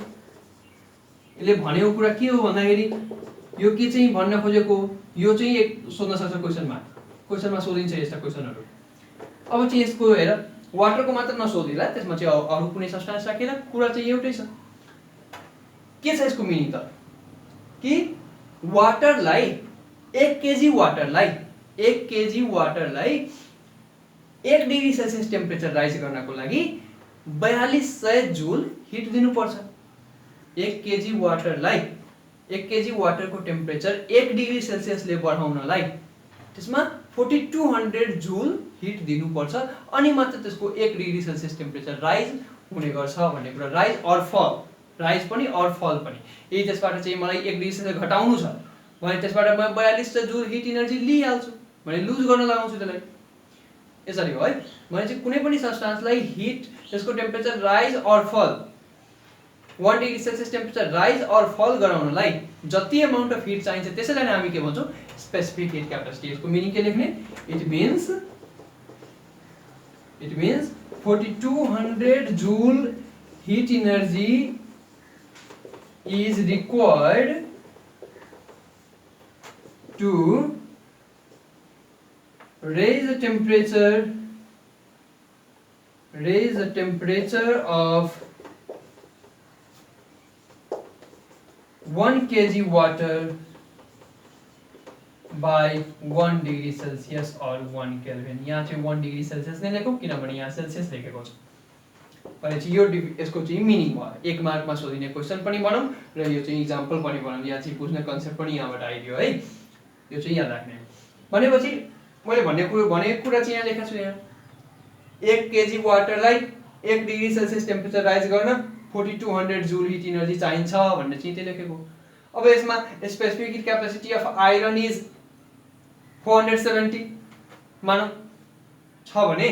यसले भनेको कुरा के हो भन्दाखेरि यो के चाहिँ भन्न खोजेको, यो चाहिँ एक सोध्न सक्छ क्वेसनमा सोधिन्छ यस्ता क्वेसनहरु। अब चाहिँ यसको हेर वाटरको मात्र नसोधिला, त्यसमा चाहिँ अरु कुनै सब्स्टान्स राखेर कुरा चाहिँ एउटै छ। के छ यसको मिनिङ त, कि वाटरलाई 1 केजी वाटरलाई 1 डिग्री सेल्सियस टेम्परेचर राइज गर्नको लागि 4200 जूल हिट दिनुपर्छ। 1 केजी वाटरलाई 1 केजी वाटरको टेम्परेचर 1 डिग्री सेल्सियसले बढाउनलाई त्यसमा 4200 जूल हिट दिनुपर्छ, अनि मात्र त्यसको 1 डिग्री सेल्सियस टेम्परेचर राइज हुने गर्छ भन्ने कुरा। राइज अर फल, राइज पनि अर फल पनि। यदि त्यसबाट चाहिँ मलाई 1 डिग्री सेल्सियस घटाउनु छ भने त्यसबाट म 4200 जूल हिट एनर्जी लिइहाल्छु भने लुज गर्न लगाउँछु त्यसलाई। यसरी हो है। भने चाहिँ कुनै पनि सब्स्टान्सलाई हिट त्यसको temperature rise or fall 1 degree Celsius temperature rise or fall गराउनलाई जति अमाउन्ट अफ हिट चाहिन्छ त्यसैलाई नै हामी के भन्छौँ, स्पेसिफिक हिट क्यापेसिटी। यसको मिनिङ के लेख्ने, it means 4200 joule heat energy is required to raise the temperature of 1 kg water by 1 degree Celsius or 1 Kelvin। यहाँ चाहिँ 1 डिग्री सेल्सियस नै लेखौँ किनभने यहाँ सेल्सियस लेखेको छ। भनेपछि यो यसको चाहिँ मिनिङ भयो। 1 मार्कमा सोधिने क्वेसन पनि भनौँ र यो चाहिँ इक्जाम्पल पनि भनौँ, यहाँ चाहिँ बुझ्ने कन्सेप्ट पनि यहाँबाट आइदियो है। यो चाहिँ याद राख्ने। भनेपछि मैले भनेको कुरा चाहिँ यहाँ लेखेको छु। यहाँ 1 केजी वाटरलाई 1 डिग्री सेल्सियस टेम्परेचर राइज गर्न 4200 जूल हिट एनर्जी चाहिन्छ भन्ने चाहिँ त्यही लेखेको। अब यसमा specific heat capacity of iron is 470 मानौ छ भने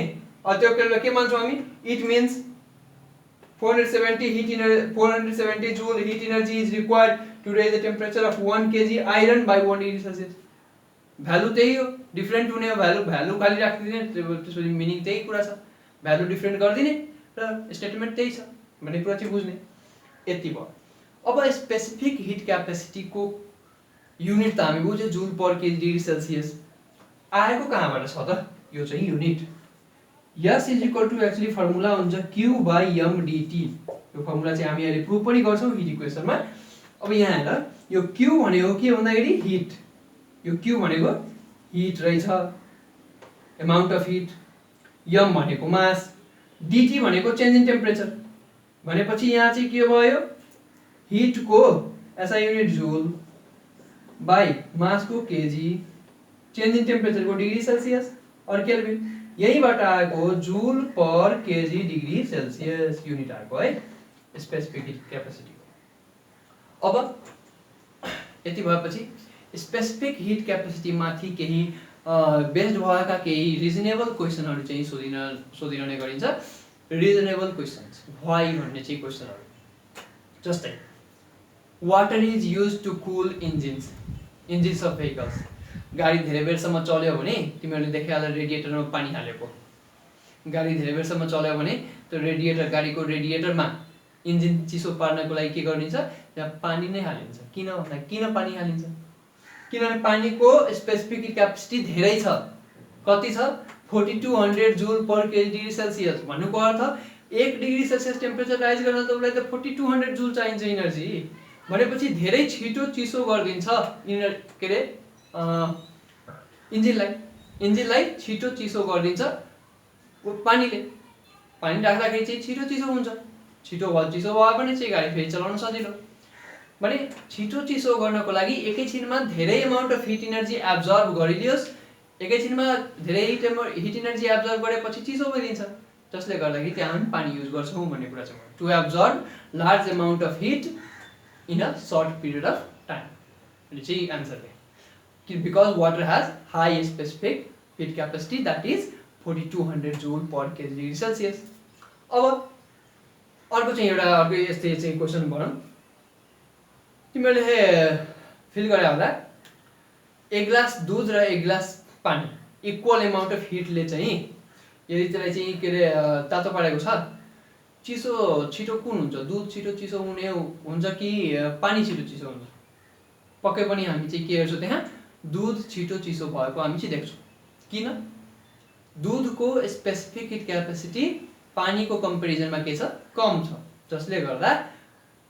त्यो बेला के मान्छौँ हामी, it means 470 joule heat energy is required to raise the temperature of 1 kg iron by 1 degree Celsius। Value त्यही हो, डिफरेन्ट हुने हो। भ्यालु खाली राखिदिने, त्यसपछि मिनिङ त्यही कुरा छ। भ्यालु डिफरेन्ट गरिदिने र स्टेटमेन्ट त्यही छ भन्ने कुरा चाहिँ बुझ्ने। यति भयो। अब स्पेसिफिक हिट क्यापेसिटी को युनिट त हामी बुझ्यौँ, joule per KG degree Celsius. आएको कहाँबाट छ त, यो चाहिँ unit. S is equal to actually formula हुन्छ Q by m dt। यो फर्मुला चाहिँ हामी अहिले प्रुभ पनि गर्छौँ हिट इक्वेसनमा। अब यहाँ हेर, यो Q भनेको के भन्दाखेरि हिट, यो Q भनेको हिट रहेछ, अमाउन्ट अफ हिट। m भनेको मास, dt भनेको चेन्ज इन टेम्परेचर। भनेपछि यहाँ चाहिँ के भयो, हिट को SI unit joule by mass को केजी, चेन्ज इन टेम्परेचर को डिग्री सेल्सियस और केल्भिन, यहीबाट आएको joule per KG degree Celsius unit आएको है स्पेसिफिक हिट क्यापेसिटी। अब यति भएपछि स्पेसिफिक हिट क्यापेसिटी माथि केही बेस्ड भएका केही रिजनेबल क्वेसनहरु चाहिँ सोधिरहने गरिन्छ। रिजनेबल क्वेसन्स व्हाई भन्ने चाहिँ क्वेसनहरु जस्तै water is used to cool engines of vehicles. गाडी धेरै बेरसम्म चल्यो भने तिमीहरूले देखे होला रेडिएटरमा पानी हालेको। गाडी धेरै बेरसम्म चल्यो भने त्यो रेडिएटर गाडीको रेडिएटरमा इन्जिन चिसो पार्नको लागि के गरिन्छ, त्यहाँ पानी नै हालिन्छ। किन भन्दा किन पानी हालिन्छ? किनभने पानीको स्पेसिफिक क्यापेसिटी धेरै छ। कति छ? 4200 joule per KG degree Celsius. भन्नुको अर्थ 1 डिग्री सेल्सियस टेम्परेचर राइज गर्न त उलाई त 4200 जूल चाहिन्छ एनर्जी। भनेपछि धेरै छिटो चिसो गरिदिन्छ के रे इन्जिनलाई छिटो चिसो गरिदिन्छ पानीले। पानी राख्दाखेरि चाहिँ छिटो चिसो हुन्छ। छिटो भए पनि चाहिँ गाडी फेरि चलाउन सजिलो। भने छिटो चिसो गर्नको लागि एकैछिनमा धेरै amount of heat energy absorb गरिदियोस्। एकैछिनमा धेरै हिट एनर्जी एब्जर्ब गरेपछि चिसो भइदिन्छ। जसले गर्दाखेरि त्यहाँ हामी पानी युज गर्छौं भन्ने कुरा छ। To absorb large amount of heat in a short period of time. यो चाहिँ आन्सर हो। Because water has high specific heat capacity, that is 4200 joule per kg Celsius. अब अर्को चाहिँ एउटा अर्को यस्तै चाहिँ क्वेशन भनौं। तिमीहरूले फिल गरे होला एक ग्लास दूध र एक ग्लास पानी इक्वल अमाउन्ट अफ हिटले चाहिँ यदि त्यसलाई चाहिँ के रे तातो पारेको छ, चिसो छिटो कुन हुन्छ? दूध छिटो चिसो हुने हुन्छ कि पानी छिटो चिसो हुन्छ? पक्कै पनि हामी चाहिँ के हेर्छौं, त्यहाँ दूध छिटो चिसो भएको हामी चाहिँ देख्छौं। किन? दूधको स्पेसिफिक हिट क्यापेसिटी पानीको कम्पेरिजनमा के छ? कम छ। जसले गर्दा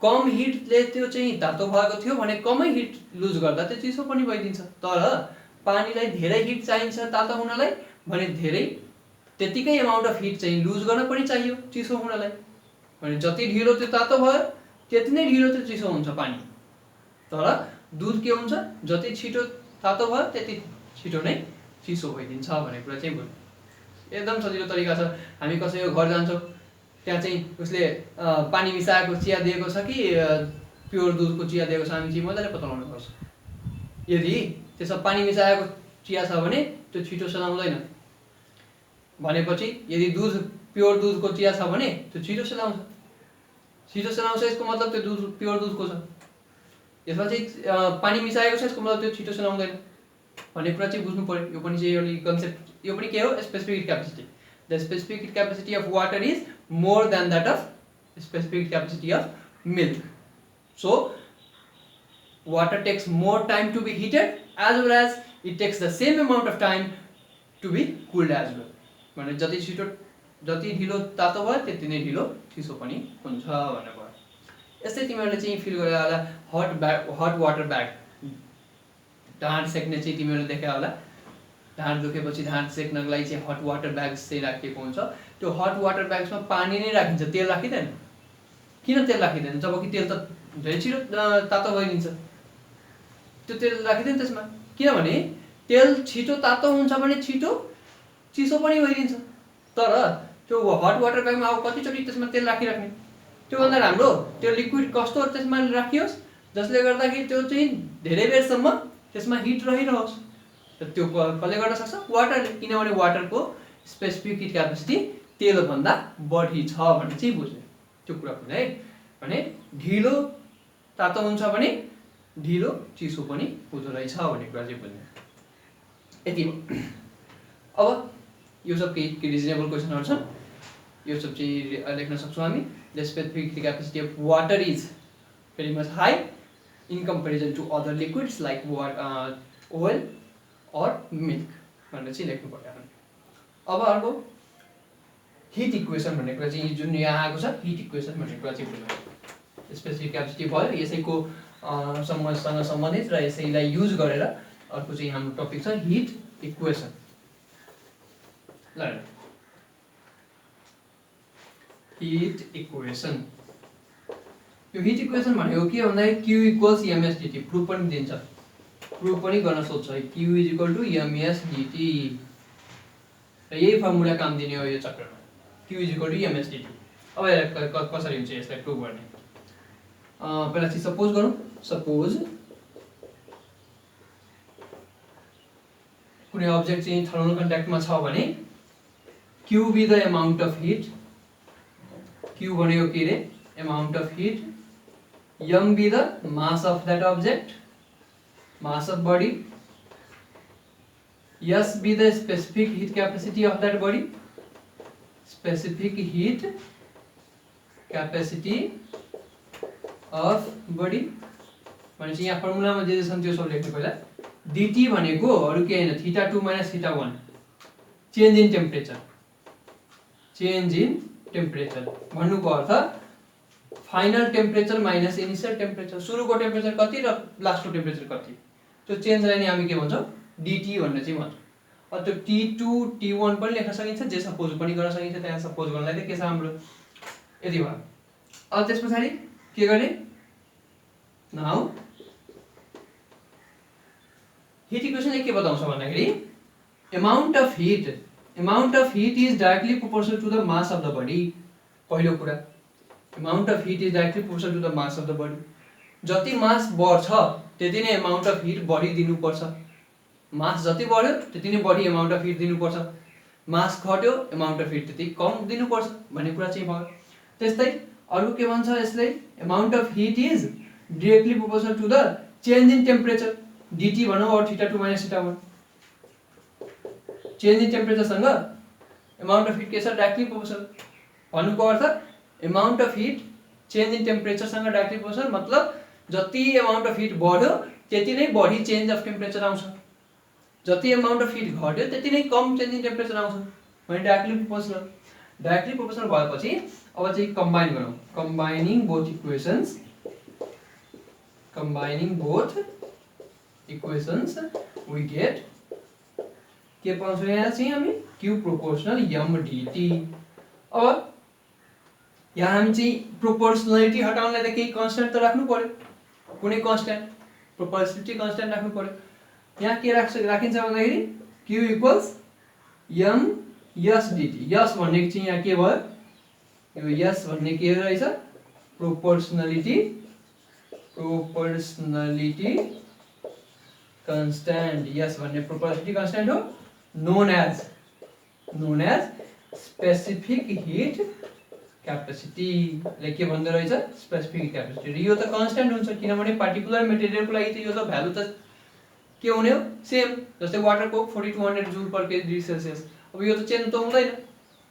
कम हिटले त्यो चाहिँ तातो भएको थियो भने कमै हिट लुज गर्दा त्यो चिसो पनि भइदिन्छ। तर पानीलाई धेरै हिट चाहिन्छ तातो हुनलाई भने धेरै त्यतिकै अमाउन्ट अफ हिट चाहिँ लुज गर्न पनि चाहियो चिसो हुनलाई। भने जति ढिलो त्यो तातो भयो त्यति नै ढिलो त्यो चिसो हुन्छ पानी। तर दूध के हुन्छ? जति छिटो तातो भयो त्यति छिटो नै चिसो भइदिन्छ भन्ने कुरा चाहिँ बुझ्नु। एकदम सजिलो तरिका छ। हामी कसैको घर जान्छौं, त्यहाँ चाहिँ उसले पानी मिसाएको चिया दिएको छ कि प्योर दूधको चिया दिएको छ, हामी चाहिँ मजाले पत्ता लगाउनु पर्छ। यदि त्यसमा पानी मिसाएको चिया छ भने त्यो छिटो सेलाउँदैन। भनेपछि यदि दूध प्योर दूधको चिया छ भने त्यो छिटो सेलाउँछ। छिटो सेलाउँछ यसको मतलब त्यो दूध प्योर दूधको छ। यसमा चाहिँ पानी मिसाएको छ यसको मतलब त्यो छिटो सेलाउँदैन भन्ने कुरा चाहिँ बुझ्नु पर्यो। यो पनि चाहिँ एउटा कन्सेप्ट। यो पनि के हो? Specific heat capacity. The specific heat capacity of water is more than that of specific heat capacity of milk. So water takes more time to be heated as well as it takes the same amount of time to be cooled as well. भने जति छिटो जति ढिलो तातो भयो त्यति नै ढिलो चिसो पनि हुन्छ भन्ने भयो। यस्तै तिमीहरूले चाहिँ फिल गरे होला हट वाटर ब्याग। ढाड सेक्ने चाहिँ तिमीहरूले देखे होला। ढाड दुखेपछि ढाड सेक्नको लागि चाहिँ हट वाटर ब्याग्स चाहिँ राखिएको हुन्छ। त्यो हट वाटर ब्याग्समा पानी नै राखिन्छ, तेल राखिदैन। किन तेल राखिदैन? जबकि तेल त धेरै छिटो तातो भइदिन्छ। त्यो तेल राखिदैन त्यसमा, किनभने तेल छिटो तातो हुन्छ भने छिटो चिसो पनि भइदिन्छ। तर त्यो हट वाटर ब्यागमा अब कतिचोटि त्यसमा तेल राखिराख्ने? त्यो भन्दा राम्रो त्यो लिक्विड कस्तो त्यसमा राखियोस् जसले गर्दाखेरि त्यो चाहिँ धेरै बेरसम्म त्यसमा हिट रहिरहोस्। त्यो कसले गर्न सक्छ? वाटरले। किनभने वाटरको स्पेसिफिक हिट क्यापेसिटी तेल भन्दा बढी छ भन्ने चाहिँ बुझ्ने। त्यो कुरा बुझ्ने है। भने ढिलो तातो हुन्छ भने ढिलो चिसो पनि हुँदो रहेछ भन्ने कुरा चाहिँ बुझ्ने। यति अब यो सब केही रिजनेबल क्वेसनहरु छन्। यो सब चाहिँ लेख्न सक्छौं हामी। The specific heat capacity of water is very much high in comparison to other liquids like oil और मिल्क भनेर चाहिँ लेख्नु पर्यो हामी। अब अर्को हिट इक्वेसन भन्ने कुरा चाहिँ जुन यहाँ आएको छ हिट इक्वेसन भन्ने कुरा चाहिँ बुझ्नु। स्पेसिफिक क्यापेसिटी भयो, यसैको समस्यासँग सम्बन्धित र यसैलाई युज गरेर अर्को चाहिँ हाम्रो टपिक छ हिट इक्वेसन। ल हिट इक्वेसन यो हिट इक्वेसन भनेको के भन्दाखेरि Q equals mS dt proof पनि दिन्छ, प्रुफ पनि गर्न सोध्छ है। Q is equal to mS dt र यही फर्मुला काम दिने हो यो चक्रमा, Q is equal to mS dt। अब यसलाई कसरी हुन्छ यसलाई प्रुफ गर्ने, पहिला चाहिँ सपोज गरौँ, सपोज कुनै अब्जेक्ट चाहिँ थर्मल कन्ट्याक्टमा छ भने Q be the amount of heat, Q भनेको के रे amount of heat, m be the mass of that object, mass of body, s be the specific heat capacity of that body, specific heat capacity of body भनेपछि यहाँ फर्मुलामा जे छन् त्यो सब लेख्नु पहिला। dt भनेको अरु के हैन θ2 - θ1 change in temperature, change in temperature भन्नुको अर्थ final temperature minus initial temperature, सुरुको टेम्परेचर कति र लास्टको टेम्परेचर कति, त्यो चेन्जलाई नै हामी के भन्छौँ dt भनेर चाहिँ भन्छौँ। त्यो T2 T1 पनि लेख्न सकिन्छ, जे सपोज पनि गर्न सकिन्छ, त्यहाँ सपोज गर्नलाई चाहिँ के छ हाम्रो यति भयो। अब त्यसपछि के गर्ने, नाउ हिट इक्वेसनले के बताउँछ भन्दाखेरि amount of heat is directly proportional to the mass of the body. पहिलो कुरा amount of heat is directly proportional to the mass of the body, जति मास बढ्छ त्यति नै अमाउन्ट अफ हिट बढी दिनुपर्छ, मास जति बढ्यो त्यति नै बढी अमाउन्ट अफ हिट दिनुपर्छ, मास घट्यो अमाउन्ट अफ हिट त्यति कम दिनुपर्छ भन्ने कुरा चाहिँ भयो। त्यस्तै अरु के भन्छ यसले, amount of heat is directly proportional to the change in temperature, dt भनौँ और θ2 - θ1, चेन्ज इन टेम्परेचर सँग अमाउन्ट अफ हिट के छ डाइरेक्टली प्रोपोर्शनल भन्नुको अर्थ amount of heat change in temperature सँग डाइरेक्टली प्रोपोर्शनल, मतलब जति अमाउन्ट अफ हिट बढ्यो त्यति नै बढी चेन्ज अफ टेम्परेचर आउँछ, जति अमाउन्ट अफ हिट घट्यो त्यति नै कम चेन्ज इन टेम्परेचर आउँछ भने डाइरेक्टली प्रोपोर्शनल। डाइरेक्टली प्रोपोर्शनल भएपछि अब चाहिँ कम्बाइन गरौँ, combining both equations, combining both equations we get के पाउँछौँ यहाँ चाहिँ हामी Q प्रोपोर्शनल m dt। अब यहाँ हामी चाहिँ प्रोपोर्शनलिटी हटाउनलाई त केही कन्स्टेन्ट त राख्नु पर्यो, कुनै कन्स्टेन्ट प्रोपोर्शनलिटी कन्स्टेन्ट राख्नु पर्यो। यहाँ के राखिन्छ भन्दाखेरि Q equals m s dt, s भन्ने चाहिँ यहाँ के भयो, यो s भन्ने के रहेछ प्रोपोर्शनलिटी कन्स्टेन्ट, s भन्ने प्रोपोर्शनलिटी कन्स्टेन्ट हो, known as specific heat capacity. ले के भन्दो रहेछ स्पेसिफिक हिट क्यापेसिटी, यो त कन्स्टेन्ट हुन्छ किनभने पार्टिकुलर मेटेरियलको लागि त यो त भ्यालु त के हुने हो सेम, जस्तै वाटरको 4200 जुल पर केजी सेल्सियस, अब यो त चेन्ज त हुँदैन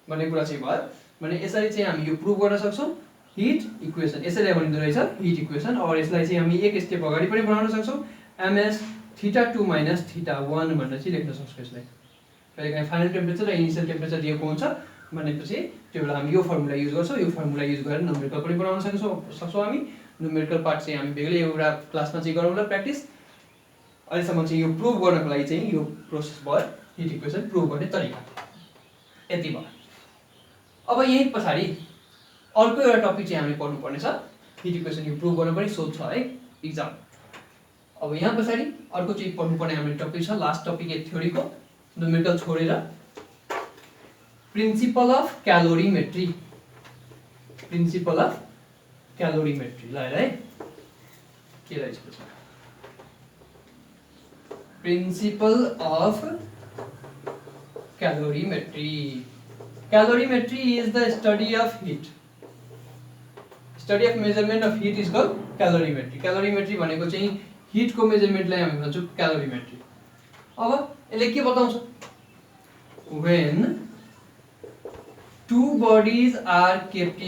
भन्ने कुरा चाहिँ भयो। भने यसरी चाहिँ हामी यो प्रुभ गर्न सक्छौँ हिट इक्वेसन, यसैले भनिँदो रहेछ हिट इक्वेसन। और यसलाई चाहिँ हामी एक स्टेप अगाडि पनि बनाउन सक्छौँ, ms θ2 - θ1 भनेर चाहिँ लेख्न सक्छौँ यसलाई। कहिलेकाहीँ फाइनल टेम्परेचर र इनिशियल टेम्परेचर दिएको हुन्छ भनेपछि त्यो बेला हामी यो फर्मुला युज गर्छौँ, यो फर्मुला युज गरेर न्युमेरिकल पनि बनाउन सक्छौँ हामी। न्युमेरिकल पार्ट चाहिँ हामी बेग्लै एउटा क्लासमा चाहिँ गरौँला प्र्याक्टिस। अहिलेसम्म चाहिँ यो प्रुभ गर्नको लागि चाहिँ यो प्रोसेस भयो हिट इक्वेसन प्रुभ गर्ने तरिका, यति भयो। अब यही पछाडि अर्को एउटा टपिक चाहिँ हामी पढ्नुपर्ने छ, हिट इक्वेसन यो प्रुभ गर्न पनि सोध्छ है इक्जाम। अब यहाँ पछाडि अर्को चाहिँ पढ्नुपर्ने हाम्रो टपिक छ, लास्ट टपिक एक थ्योरीको न्युमेरिकल छोडेर, principle of calorimetry, principle of calorimetry. ल है के रहेछ principle of calorimetry. Calorimetry is the study of heat, study of measurement of heat is called calorimetry. Calorimetry भनेको चाहिँ हिटको मेजरमेन्टलाई हामी भन्छौँ क्यालोरीमेट्री। अब यसले के बताउँछ, when two bodies are kept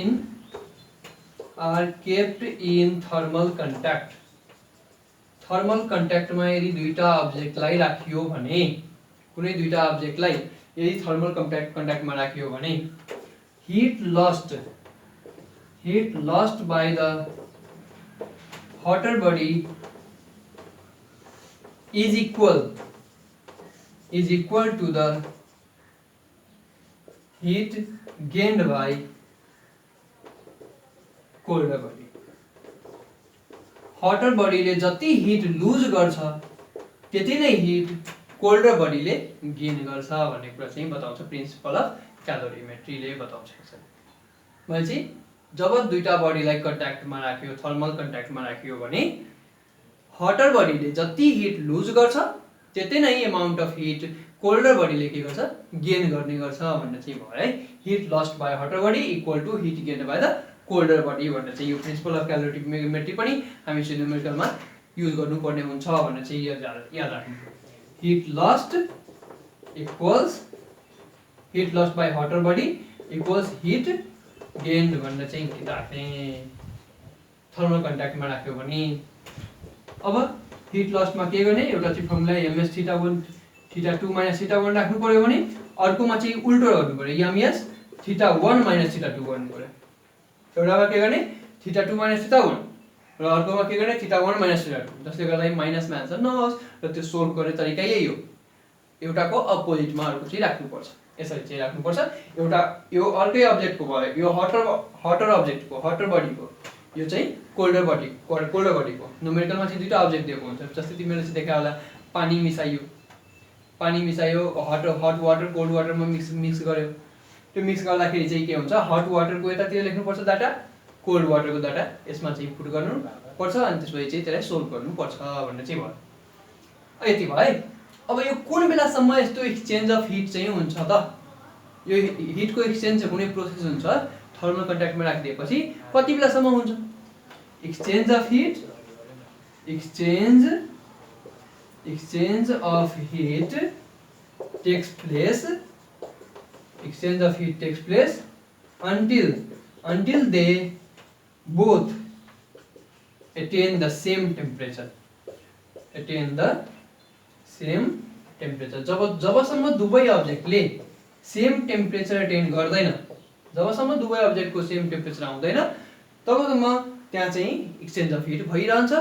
in thermal contact, thermal कन्ट्याक्टमा यदि दुईटा अब्जेक्टलाई राखियो भने, कुनै दुईटा अब्जेक्टलाई यदि थर्मल कन्ट्याक्टमा राखियो भने heat lost by the hotter body is equal to the heat gained by colder body। हटर बडीले जति हिट लुज गर्छ त्यति नै हिट कोल्डर बडीले गेन गर्छ भन्ने कुरा चाहिँ बताउँछ प्रिन्सिपल अफ क्यालोरीमेट्रीले बताउँछ। मैले चाहिँ जब दुईटा बडीलाई कन्ट्याक्टमा राख्यो, थर्मल कन्ट्याक्टमा राखियो भने हटर बडीले जति हिट लुज गर्छ त्यति नै अमाउन्ट अफ हिट कोल्डर बडीले के गर्छ गेन गर्ने गर्छ भन्ने चाहिँ भयो है। Heat lost by hotter body equal to heat gain by the colder body भन्ने चाहिँ यो प्रिन्सिपल अफ क्यालोरीमेट्री पनि हामी न्युमेरिकलमा युज गर्नुपर्ने हुन्छ भन्ने चाहिँ याद राख्नु। Hit lost by hotter body equals hit gain भन्ने चाहिँ राख्ने थर्मल कन्ट्याक्टमा राख्यो भने। अब हिट लस्टमा के गर्ने एउटा चाहिँ फर्मुला एमएस थीटा1 थीटा2 माइनस थीटा1 राख्नु पर्यो भने अर्कोमा चाहिँ उल्टो गर्नु पर्यो एमएस थीटा1 माइनस थीटा2 गर्नु पर्यो। एउटामा के गर्ने थीटा2 माइनस थीटा1 र अर्कोमा के गर्ने थीटा1 माइनस थीटा2, जसले गर्दा माइनसमा आन्सर नहोस् र त्यो सोल्भ गर्ने तरिका यही हो। एउटाको अपोजिटमा अर्को चाहिँ राख्नुपर्छ, यसरी चाहिँ राख्नुपर्छ। एउटा यो अर्कै अब्जेक्टको भयो, यो हटर अब्जेक्टको हटर बडीको, यो चाहिँ कोल्डर बडीको। न्युमेरिकलमा चाहिँ दुईटा अब्जेक्ट दिएको हुन्छ, जस्तै तिमीले चाहिँ देखा होला पानी मिसायो हट वाटर कोल्ड वाटरमा मिक्स गर्यो। त्यो मिक्स गर्दाखेरि चाहिँ के हुन्छ हट वाटरको यतातिर लेख्नुपर्छ डाटा, कोल्ड वाटरको डाटा यसमा चाहिँ पुट गर्नुपर्छ अनि त्यसपछि चाहिँ त्यसलाई सोल्भ गर्नुपर्छ भन्ने चाहिँ भयो। यति भयो है। अब यो कुन बेलासम्म यस्तो एक्सचेन्ज अफ हिट चाहिँ हुन्छ त? यो हिटको एक्सचेन्ज हुने प्रोसेस हुन्छ थर्मल कन्ट्याक्टमा राखिदिएपछि कति बेलासम्म हुन्छ? Exchange of heat takes place until they both attain the same temperature. जबसम्म दुवै अब्जेक्टले सेम टेम्परेचर अटेन गर्दैन, जबसम्म दुवै अब्जेक्टको सेम टेम्परेचर आउँदैन तबसम्म त्यहाँ चाहिँ एक्सचेन्ज अफ हिट भइरहन्छ।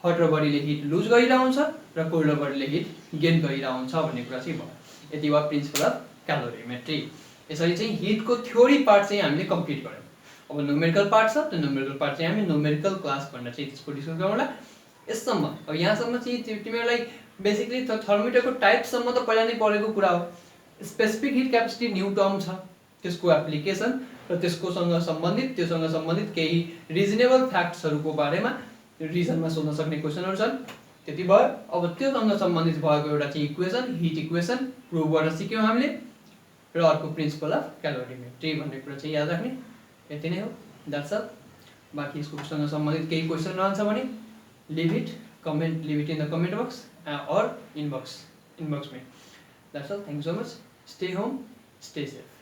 हटर बडीले हिट लुज गरिरहन्छ र कोल्डर बडीले हिट गेन गरिरहन्छ भन्ने कुरा चाहिँ भयो। यति भयो प्रिन्सिपल अफ क्यालोरीमेट्री। यसरी चाहिँ हिटको थ्योरी पार्ट चाहिँ हामीले कम्प्लिट गर्यौँ। अब न्युमेरिकल पार्ट छ, त्यो न्युमेरिकल पार्ट चाहिँ हामी न्युमेरिकल क्लास भनेर चाहिँ त्यसको डिस्कस गरौँला। यससम्म अब यहाँसम्म चाहिँ तिमीहरूलाई बेसिकली थर्मोमिटरको टाइपसम्म त पहिला नै पढेको कुरा हो। Specific heat capacity new term छ, त्यसको एप्लिकेसन र त्योसँग सम्बन्धित केही रिजनेबल फ्याक्ट्सहरूको बारेमा रिजनमा सोध्न सक्ने क्वेसनहरू छन्। त्यति भयो। अब त्योसँग सम्बन्धित भएको एउटा चाहिँ इक्वेसन, हिट इक्वेसन प्रुभ गर्न सिक्यौँ हामीले, र अर्को प्रिन्सिपल अफ क्यालोरीमेट्री भन्ने कुरा चाहिँ याद राख्ने। यति नै हो, द्याट्स अल। बाँकी यसकोसँग सम्बन्धित केही क्वेसन रहन्छ भने leave it in the comment box or inbox me. That's all. Thank you so much. Stay home, stay safe.